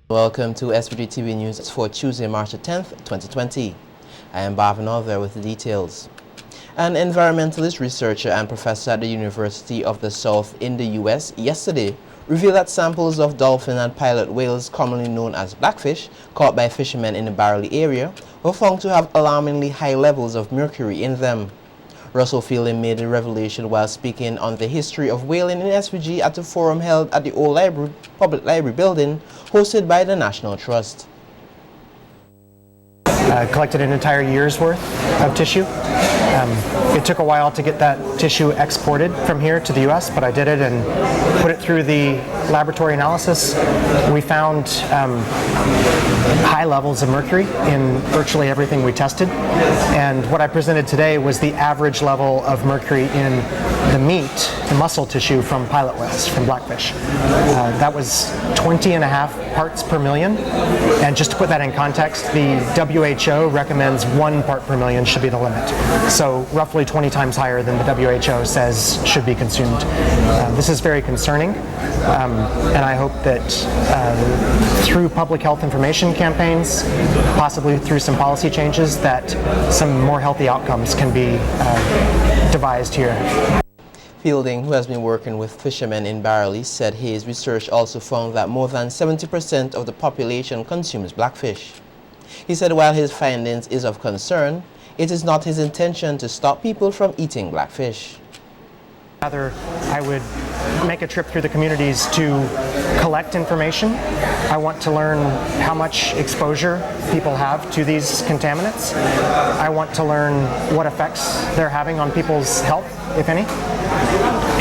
Welcome to SVG-TV News for Tuesday, March 10th, 2020. I am Bhavin there with the details. An environmentalist researcher and professor at the University of the South in the U.S. yesterday revealed that samples of dolphin and pilot whales, commonly known as blackfish, caught by fishermen in the Barely area, were found to have alarmingly high levels of mercury in them. Russell Fielding made the revelation while speaking on the history of whaling in SVG at a forum held at the Old Library, Public Library building hosted by the National Trust. Collected an entire year's worth of tissue. It took a while to get that tissue exported from here to the U.S., but I did it and put it through the laboratory analysis. We found high levels of mercury in virtually everything we tested, and what I presented today was the average level of mercury in the meat, the muscle tissue from pilot whales, from blackfish. That was 20.5 parts per million, and just to put that in context, the WHO recommends 1 part per million should be the limit. So roughly 20 times higher than the WHO says should be consumed. This is very concerning, and I hope that through public health information campaigns, possibly through some policy changes, that some more healthy outcomes can be devised here. Fielding, who has been working with fishermen in Barely, said his research also found that more than 70% of the population consumes blackfish. He said while his findings is of concern, it is not his intention to stop people from eating blackfish. Rather, I would make a trip through the communities to collect information. I want to learn how much exposure people have to these contaminants. I want to learn what effects they're having on people's health, if any.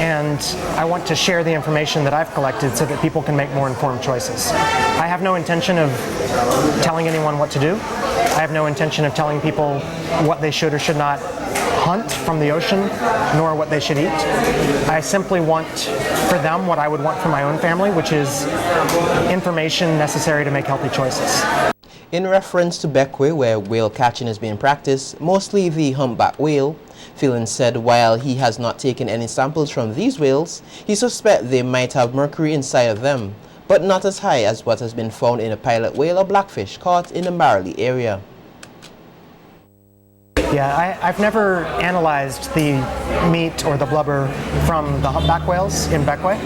And I want to share the information that I've collected so that people can make more informed choices. I have no intention of telling anyone what to do. I have no intention of telling people what they should or should not hunt from the ocean, nor what they should eat. I simply want for them what I would want for my own family, which is information necessary to make healthy choices. In reference to Bequia, where whale catching is being practiced, mostly the humpback whale, Fielding said while he has not taken any samples from these whales, he suspects they might have mercury inside of them, but not as high as what has been found in a pilot whale or blackfish caught in the Barely area. Yeah, I've never analyzed the meat or the blubber from the humpback whales in Bequia.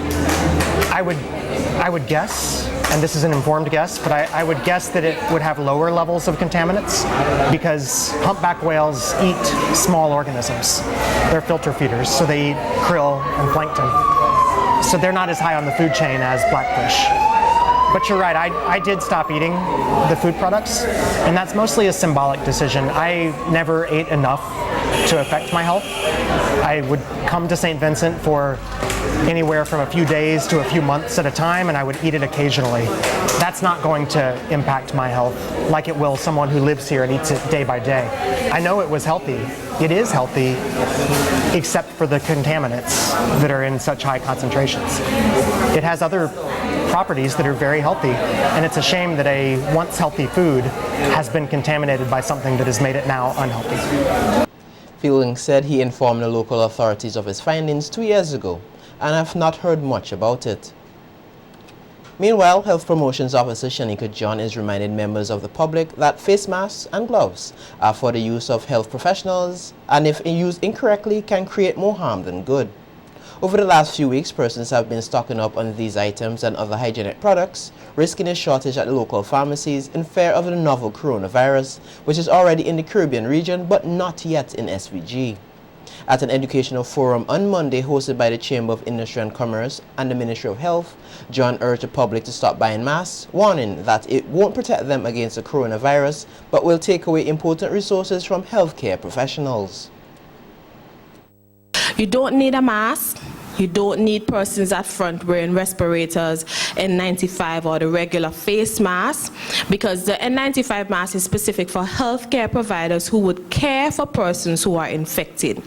I would guess, and this is an informed guess, but I would guess that it would have lower levels of contaminants because humpback whales eat small organisms. They're filter feeders, so they eat krill and plankton. So they're not as high on the food chain as blackfish. But you're right, I did stop eating the food products, and that's mostly a symbolic decision. I never ate enough to affect my health. I would come to St. Vincent for anywhere from a few days to a few months at a time, and I would eat it occasionally. That's not going to impact my health like it will someone who lives here and eats it day by day. I know it was healthy. It is healthy, except for the contaminants that are in such high concentrations. It has other properties that are very healthy, and it's a shame that a once healthy food has been contaminated by something that has made it now unhealthy. Fielding said he informed the local authorities of his findings 2 years ago and have not heard much about it. Meanwhile, Health Promotions Officer Shanika John is reminding members of the public that face masks and gloves are for the use of health professionals, and if used incorrectly can create more harm than good. Over the last few weeks, persons have been stocking up on these items and other hygienic products, risking a shortage at the local pharmacies in fear of the novel coronavirus, which is already in the Caribbean region but not yet in SVG. At an educational forum on Monday hosted by the Chamber of Industry and Commerce and the Ministry of Health, John urged the public to stop buying masks, warning that it won't protect them against the coronavirus but will take away important resources from healthcare professionals. You don't need a mask. You don't need persons at front wearing respirators, N95 or the regular face mask, because the N95 mask is specific for healthcare providers who would care for persons who are infected.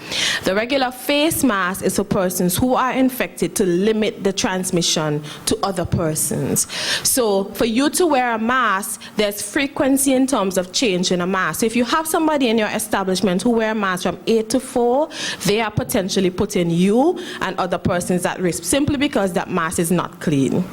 The regular face mask is for persons who are infected to limit the transmission to other persons. So for you to wear a mask, there's frequency in terms of changing a mask. So if you have somebody in your establishment who wear a mask from 8 to 4, they are potentially putting you and other the person is at risk simply because that mask is not clean.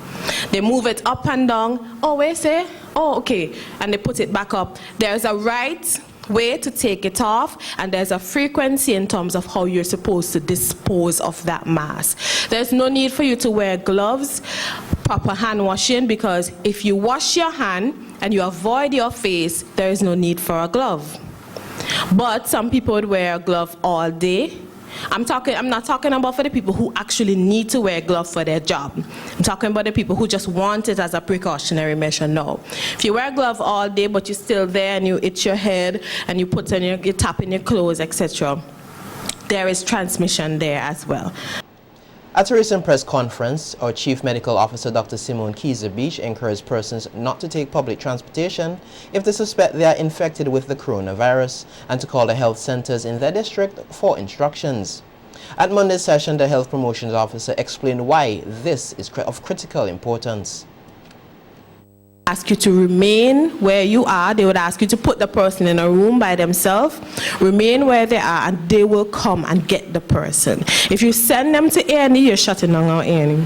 They move it up and down. Oh, wait, say? Oh, okay. And they put it back up. There's a right way to take it off, and there's a frequency in terms of how you're supposed to dispose of that mask. There's no need for you to wear gloves, proper hand washing, because if you wash your hand and you avoid your face, there is no need for a glove. But some people would wear a glove all day. I'm not talking about for the people who actually need to wear a glove for their job. I'm talking about the people who just want it as a precautionary measure now. If you wear a glove all day, but you're still there and you itch your head and you put on you tap in your clothes, etc., there is transmission there as well. At a recent press conference, our Chief Medical Officer, Dr. Simone Kieser-Beach, encouraged persons not to take public transportation if they suspect they are infected with the coronavirus and to call the health centers in their district for instructions. At Monday's session, the Health Promotions Officer explained why this is of critical importance. Ask you to remain where you are. They would ask you to put the person in a room by themselves, remain where they are, and they will come and get the person. If you send them to A&E, you're shutting down our A&E.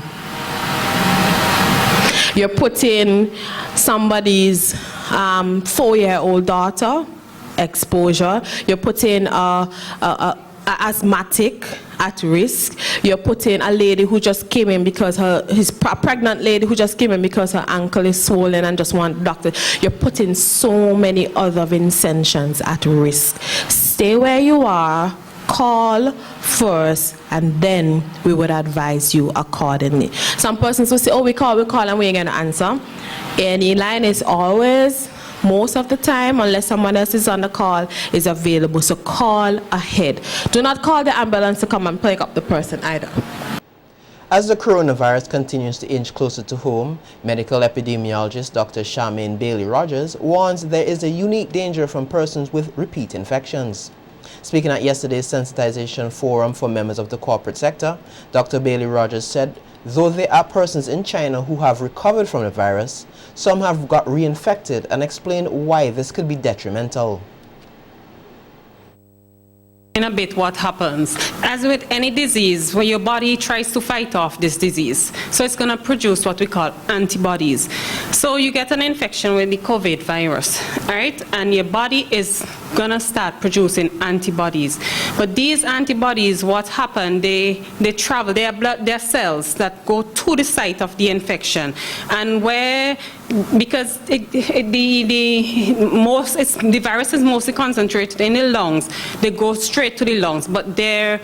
You're putting somebody's 4-year-old daughter, exposure. You're putting a asthmatic at risk. You're putting a lady who just came in because a pregnant lady who just came in because her ankle is swollen and just want doctor. You're putting so many other Vincentians at risk. Stay where you are, call first, and then we would advise you accordingly. Some persons will say, oh, we call and we ain't gonna answer. Any line is always, most of the time, unless someone else is on the call, is available. So call ahead. Do not call the ambulance to come and pick up the person either. As the coronavirus continues to inch closer to home, medical epidemiologist Dr. Charmaine Bailey-Rogers warns there is a unique danger from persons with repeat infections. Speaking at yesterday's sensitization forum for members of the corporate sector, Dr. Bailey-Rogers said though there are persons in China who have recovered from the virus, some have got reinfected, and explained why this could be detrimental. In a bit what happens. As with any disease, where your body tries to fight off this disease, so it's going to produce what we call antibodies. So you get an infection with the COVID virus, all right, and your body is going to start producing antibodies. But these antibodies, what happen, they travel, they are cells that go to the site of the infection, and where, because the virus is mostly concentrated in the lungs, they go straight to the lungs, but there's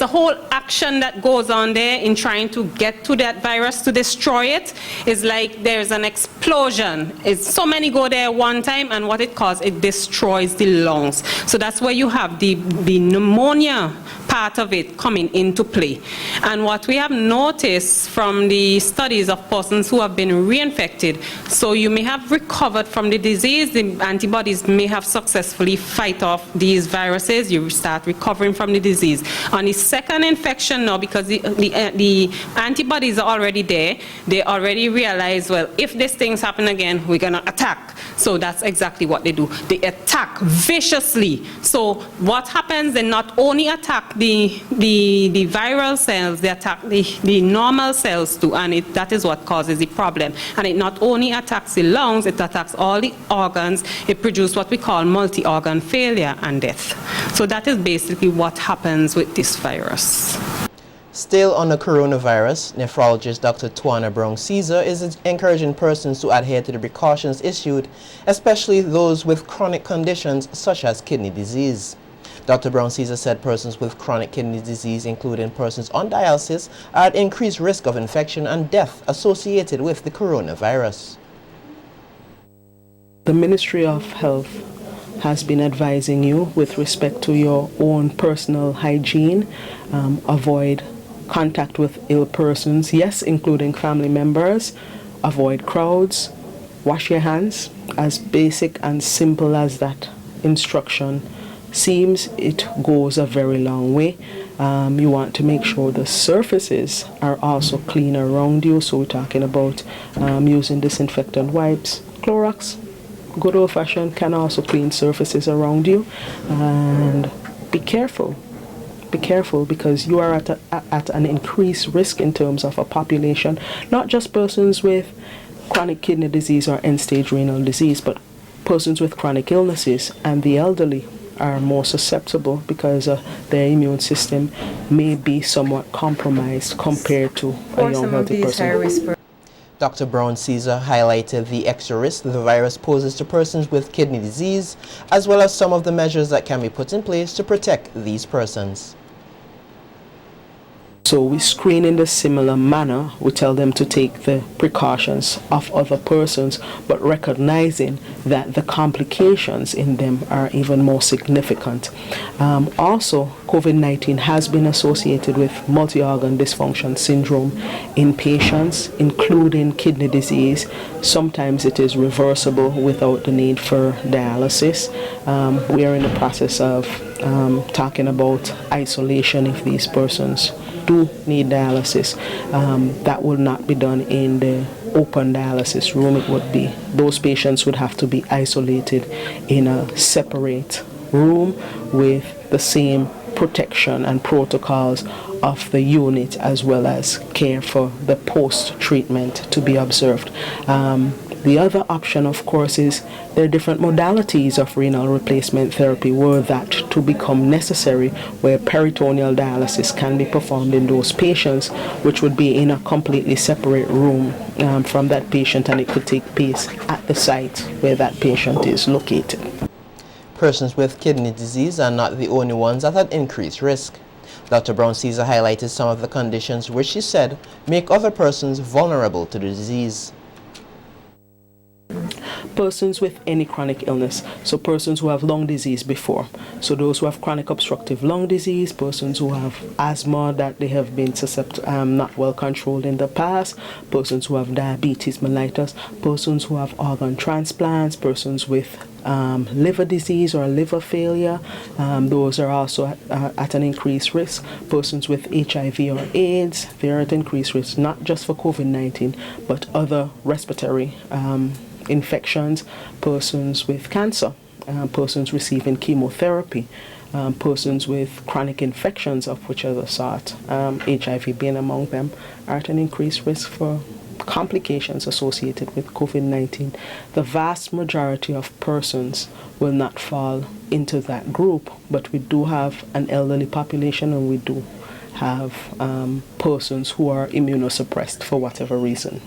a whole action that goes on there in trying to get to that virus to destroy it. It's like there's an explosion. It's so many go there one time, and what it causes, it destroys the lungs. So that's where you have the pneumonia part of it coming into play. And what we have noticed from the studies of persons who have been reinfected, so you may have recovered from the disease, the antibodies may have successfully fight off these viruses, you start recovering from the disease. On the second infection now, because the antibodies are already there, they already realize, well, if these things happen again, we're gonna attack. So that's exactly what they do. They attack viciously. So what happens, they not only attack the viral cells, they attack the normal cells too, and that is what causes the problem. And it not only attacks the lungs, it attacks all the organs. It produces what we call multi-organ failure and death. So that is basically what happens with this virus. Still on the coronavirus, nephrologist Dr. Twana Brown-Caesar is encouraging persons to adhere to the precautions issued, especially those with chronic conditions such as kidney disease. Dr. Brown-Caesar said persons with chronic kidney disease, including persons on dialysis, are at increased risk of infection and death associated with the coronavirus. The Ministry of Health has been advising you with respect to your own personal hygiene, avoid contact with ill persons, yes, including family members, avoid crowds, wash your hands. As basic and simple as that instruction seems, it goes a very long way. You want to make sure the surfaces are also clean around you, so we're talking about using disinfectant wipes, Clorox, good old-fashioned, can also clean surfaces around you. And be careful be careful, because you are at an increased risk in terms of a population, not just persons with chronic kidney disease or end-stage renal disease, but persons with chronic illnesses, and the elderly are more susceptible because their immune system may be somewhat compromised compared to a young healthy person. Dr. Brown Caesar highlighted the extra risk the virus poses to persons with kidney disease, as well as some of the measures that can be put in place to protect these persons. So we screen in a similar manner. We tell them to take the precautions of other persons, but recognizing that the complications in them are even more significant. Also, COVID-19 has been associated with multi-organ dysfunction syndrome in patients, including kidney disease. Sometimes it is reversible without the need for dialysis. We are in the process of talking about isolation if these persons do need dialysis. That will not be done in the open dialysis room. It would be, those patients would have to be isolated in a separate room with the same protection and protocols of the unit, as well as care for the post-treatment to be observed. The other option, of course, is there are different modalities of renal replacement therapy were that to become necessary, where peritoneal dialysis can be performed in those patients, which would be in a completely separate room from that patient, and it could take place at the site where that patient is located. Persons with kidney disease are not the only ones at increased risk. Dr. Brown Caesar highlighted some of the conditions which she said make other persons vulnerable to the disease. Persons with any chronic illness, so persons who have lung disease before, so those who have chronic obstructive lung disease, persons who have asthma that they have been not well controlled in the past, persons who have diabetes mellitus, persons who have organ transplants, persons with liver disease or liver failure, those are also at an increased risk. Persons with HIV or AIDS, they're at increased risk, not just for COVID-19, but other respiratory infections, persons with cancer, persons receiving chemotherapy, persons with chronic infections of whichever sort, HIV being among them, are at an increased risk for complications associated with COVID-19. The vast majority of persons will not fall into that group, but we do have an elderly population, and we do have persons who are immunosuppressed for whatever reason.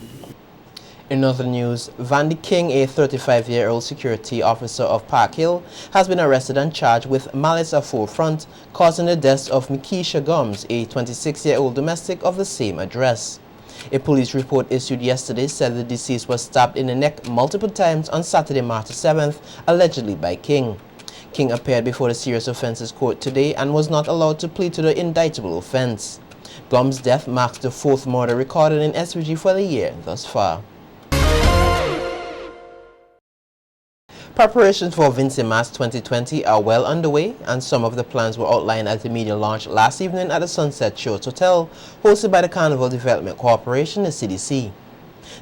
In other news, Vandy King, a 35-year-old security officer of Park Hill, has been arrested and charged with malice aforefront, causing the death of Mikisha Gomes, a 26-year-old domestic of the same address. A police report issued yesterday said the deceased was stabbed in the neck multiple times on Saturday, March 7th, allegedly by King. King appeared before the Serious Offences Court today and was not allowed to plead to the indictable offense. Gomes' death marks the 4th murder recorded in SVG for the year thus far. Preparations for Vincy Mas 2020 are well underway, and some of the plans were outlined at the media launch last evening at the Sunset Shores Hotel, hosted by the Carnival Development Corporation, the CDC.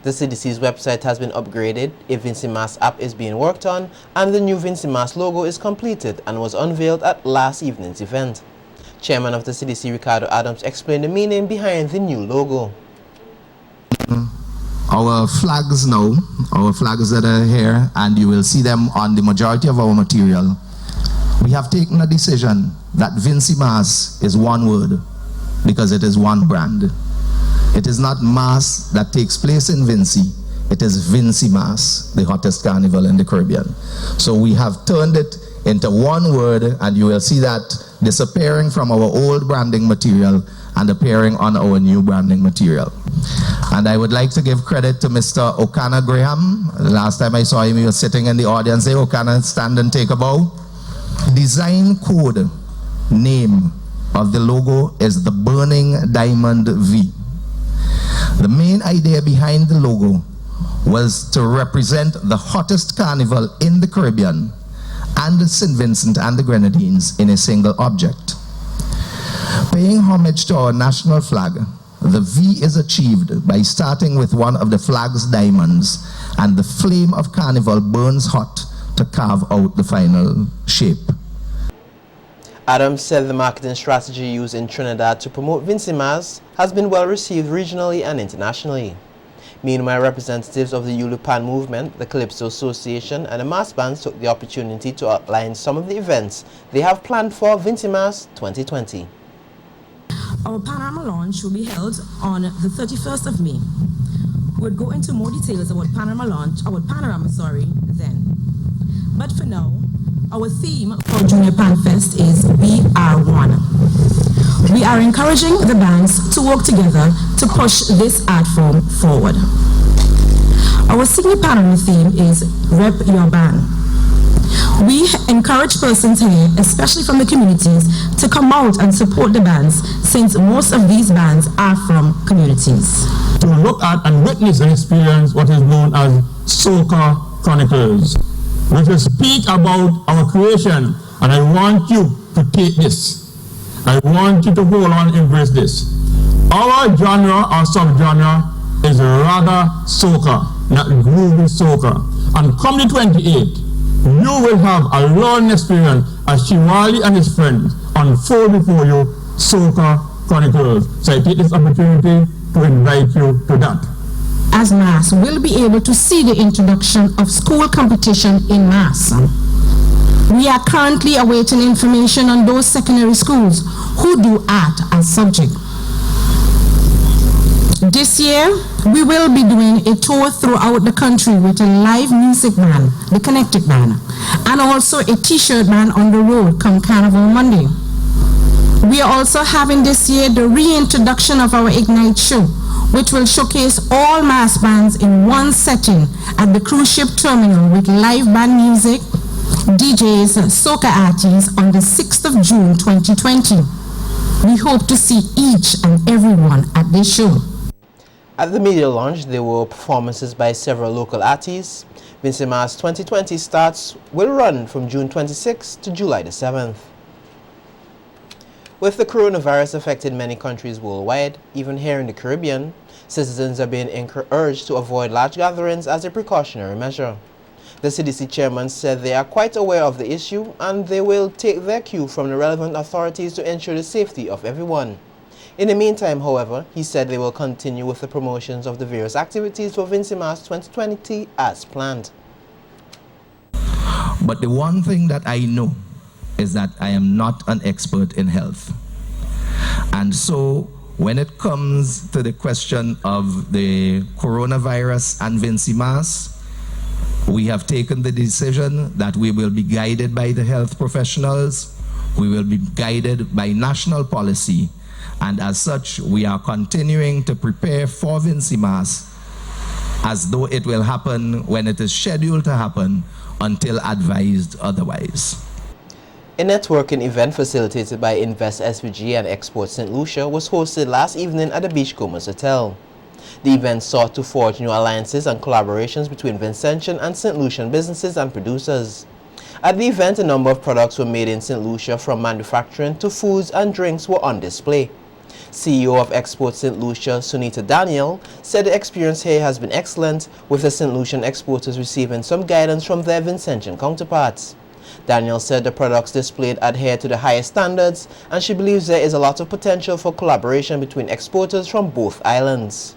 The CDC's website has been upgraded, a Vincy Mas app is being worked on, and the new Vincy Mas logo is completed and was unveiled at last evening's event. Chairman of the CDC, Ricardo Adams, explained the meaning behind the new logo. Our flags now, our flags that are here, and you will see them on the majority of our material. We have taken a decision that Vincy Mas is one word because it is one brand. It is not Mas that takes place in Vincy, it is Vincy Mas, the hottest carnival in the Caribbean. So we have turned it into one word, and you will see that disappearing from our old branding material and appearing on our new branding material. And I would like to give credit to Mr. O'Connor Graham. Last time I saw him, he was sitting in the audience. Hey, O'Connor, stand and take a bow. Design code name of the logo is the Burning Diamond V. The main idea behind the logo was to represent the hottest carnival in the Caribbean and St. Vincent and the Grenadines in a single object. Paying homage to our national flag, the V is achieved by starting with one of the flag's diamonds, and the flame of carnival burns hot to carve out the final shape. Adams said the marketing strategy used in Trinidad to promote Vincy Mas has been well received regionally and internationally. Meanwhile, representatives of the Ulupan movement, the Calypso Association and the Mass Bands took the opportunity to outline some of the events they have planned for Vincy Mas 2020. Our Panorama launch will be held on the 31st of May. We'll go into more details about Panorama then. But for now, our theme for Junior Pan Fest is We Are One. We are encouraging the bands to work together to push this art form forward. Our senior panorama theme is Rep Your Band. We encourage persons here, especially from the communities, to come out and support the bands, since most of these bands are from communities. To look at and witness and experience what is known as Soca Chronicles, which will speak about our creation, and I want you to take this. I want you to hold on and embrace this. Our genre or subgenre is rather soca, not groovy soca. And come the 28th, you will have a learning experience as Shiwali and his friends unfold before you Soca Chronicles. So I take this opportunity to invite you to that. As Mass will be able to see the introduction of school competition in Mass. We are currently awaiting information on those secondary schools who do art as subject. This year, we will be doing a tour throughout the country with a live music band, the Connected Band, and also a t-shirt band on the road come Carnival Monday. We are also having this year the reintroduction of our Ignite show, which will showcase all mass bands in one setting at the cruise ship terminal with live band music, DJs, soca artists on the 6th of June 2020. We hope to see each and everyone at this show. At the media launch, there were performances by several local artists. Vincy Mas 2020 will run from June 26th to July the 7th. With the coronavirus affecting many countries worldwide, even here in the Caribbean, citizens are being urged to avoid large gatherings as a precautionary measure. The CDC chairman said they are quite aware of the issue and they will take their cue from the relevant authorities to ensure the safety of everyone. In the meantime, however, he said they will continue with the promotions of the various activities for Vincy Mas 2020 as planned. But the one thing that I know is that I am not an expert in health. And so when it comes to the question of the coronavirus and Vincy Mas, we have taken the decision that we will be guided by the health professionals, we will be guided by national policy, and as such, we are continuing to prepare for Vincy Mas as though it will happen when it is scheduled to happen until advised otherwise. A networking event facilitated by Invest SVG and Export St. Lucia was hosted last evening at the Beachcombers Hotel. The event sought to forge new alliances and collaborations between Vincentian and St. Lucian businesses and producers. At the event, a number of products were made in St. Lucia, from manufacturing to foods and drinks, were on display. CEO of Export St. Lucia, Sunita Daniel, said the experience here has been excellent, with the St. Lucian exporters receiving some guidance from their Vincentian counterparts. Daniel said the products displayed adhere to the highest standards, and she believes there is a lot of potential for collaboration between exporters from both islands.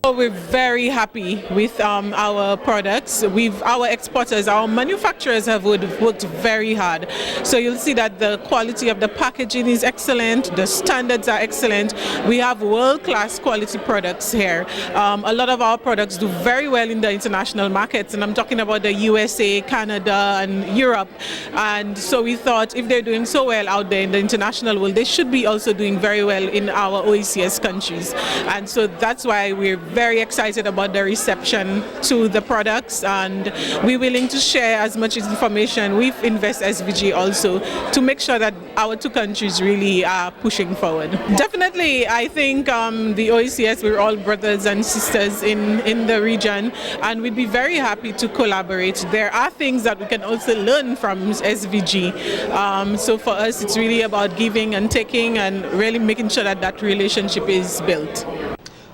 We're very happy with our products. Our exporters, our manufacturers have worked very hard. So you'll see that the quality of the packaging is excellent, the standards are excellent. We have world-class quality products here. A lot of our products do very well in the international markets, and I'm talking about the USA, Canada, and Europe. And so we thought if they're doing so well out there in the international world, they should be also doing very well in our OECS countries. And so that's why we're very excited about the reception to the products, and we're willing to share as much information with Invest SVG also to make sure that our two countries really are pushing forward. Definitely, I think the OECS, we're all brothers and sisters in the region, and we'd be very happy to collaborate. There are things that we can also learn from SVG. So for us, it's really about giving and taking and really making sure that that relationship is built.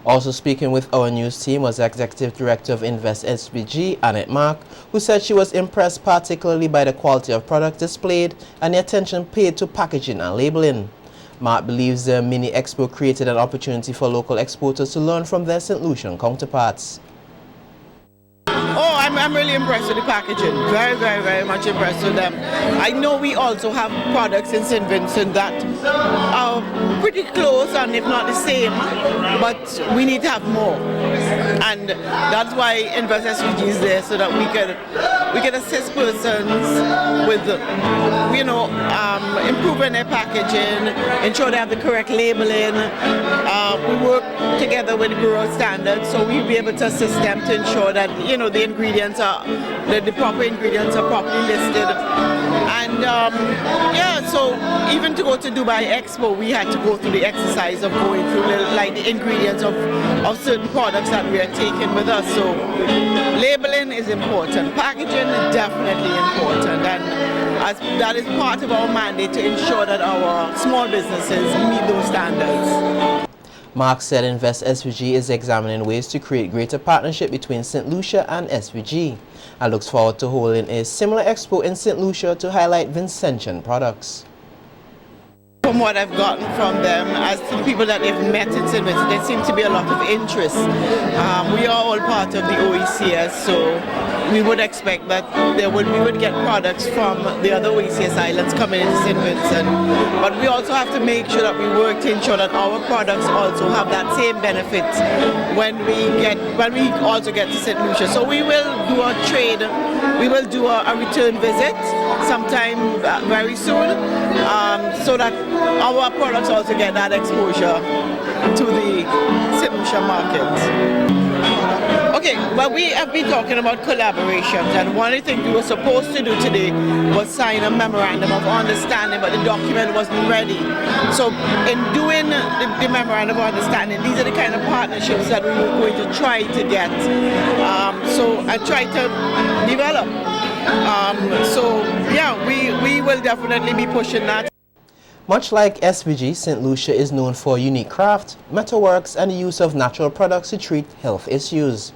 Also speaking with our news team was Executive Director of Invest SVG, Annette Mark, who said she was impressed particularly by the quality of products displayed and the attention paid to packaging and labeling. Mark believes the mini expo created an opportunity for local exporters to learn from their St. Lucian counterparts. Oh, I'm really impressed with the packaging. Very, very, very much impressed with them. I know we also have products in St. Vincent that are pretty close and if not the same, but we need to have more. And that's why Invest SVG is there, so that we can assist persons with, improving their packaging, ensure they have the correct labeling. We work together with the Bureau of Standards, so we'll be able to assist them to ensure that the ingredients are the proper ingredients are properly listed. And so even to go to Dubai Expo, we had to go through the exercise of going through the ingredients of certain products that we are taking with us. So labeling is important, packaging is definitely important, and that is part of our mandate to ensure that our small businesses meet those standards. Mark said Invest SVG is examining ways to create greater partnership between St. Lucia and SVG and looks forward to holding a similar expo in St. Lucia to highlight Vincentian products. From what I've gotten from them, as to the people that they've met in St. Vincent, there seems to be a lot of interest. We are all part of the OECS, so we would expect that we would get products from the other OECS islands coming into St. Vincent. But we also have to make sure that we work to ensure that our products also have that same benefit when we also get to St. Lucia. So we will do a trade, we will do a return visit sometime very soon, so that our products also get that exposure to the St. Lucia market. Okay, but we have been talking about collaborations, and one of the things we were supposed to do today was sign a memorandum of understanding, but the document wasn't ready. So in doing the memorandum of understanding, these are the kind of partnerships that we were going to try to get. So I tried to develop. We will definitely be pushing that. Much like SVG, St. Lucia is known for unique craft, metalworks, and the use of natural products to treat health issues.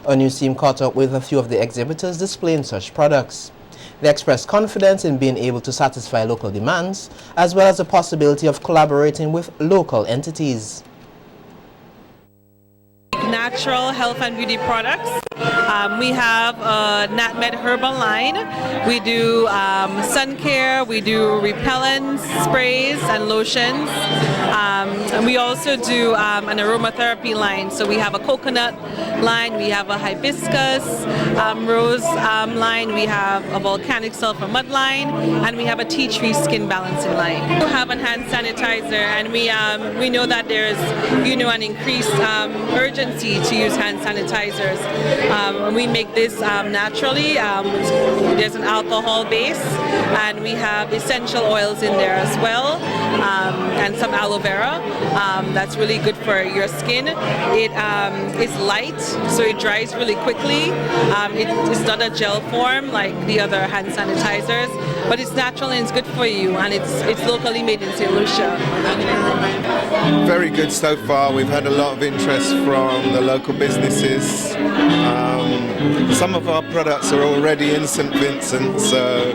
Our news team caught up with a few of the exhibitors displaying such products. They expressed confidence in being able to satisfy local demands, as well as the possibility of collaborating with local entities. Natural health and beauty products. We have a NatMed herbal line. We do sun care, we do repellents, sprays and lotions. And we also do an aromatherapy line. So we have a coconut line, we have a hibiscus rose line, we have a volcanic sulfur mud line, and we have a tea tree skin balancing line. We have a hand sanitizer, and we know that there's an increased urgency to use hand sanitizers. We make this naturally. There's an alcohol base, and we have essential oils in there as well, and some aloe vera. That's really good for your skin. It is light, so it dries really quickly. It's not a gel form like the other hand sanitizers, but it's natural and it's good for you, and it's locally made in St. Lucia. Very good so far. We've had a lot of interest from the local businesses. Some of our products are already in St. Vincent, so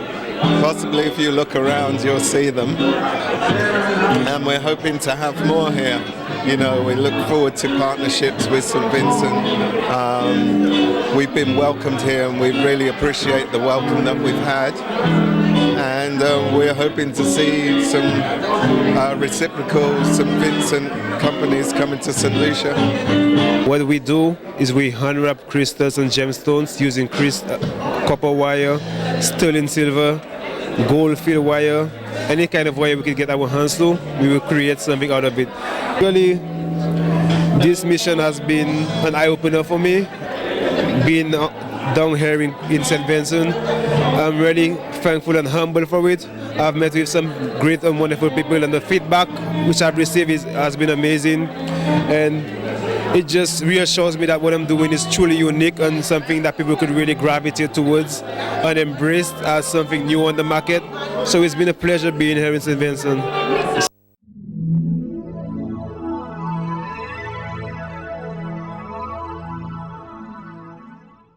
possibly if you look around you'll see them. And we're hoping to have more here. We look forward to partnerships with St. Vincent. We've been welcomed here, and we really appreciate the welcome that we've had. And we're hoping to see some reciprocal St. Vincent companies coming to St. Lucia. What we do is we hand wrap crystals and gemstones using copper wire, sterling silver, gold field wire, any kind of wire we can get our hands to, we will create something out of it. Really, this mission has been an eye-opener for me, being down here in St. Vincent. I'm really thankful and humble for it. I've met with some great and wonderful people, and the feedback which I've received has been amazing. And it just reassures me that what I'm doing is truly unique and something that people could really gravitate towards and embrace as something new on the market. So it's been a pleasure being here in St. Vincent.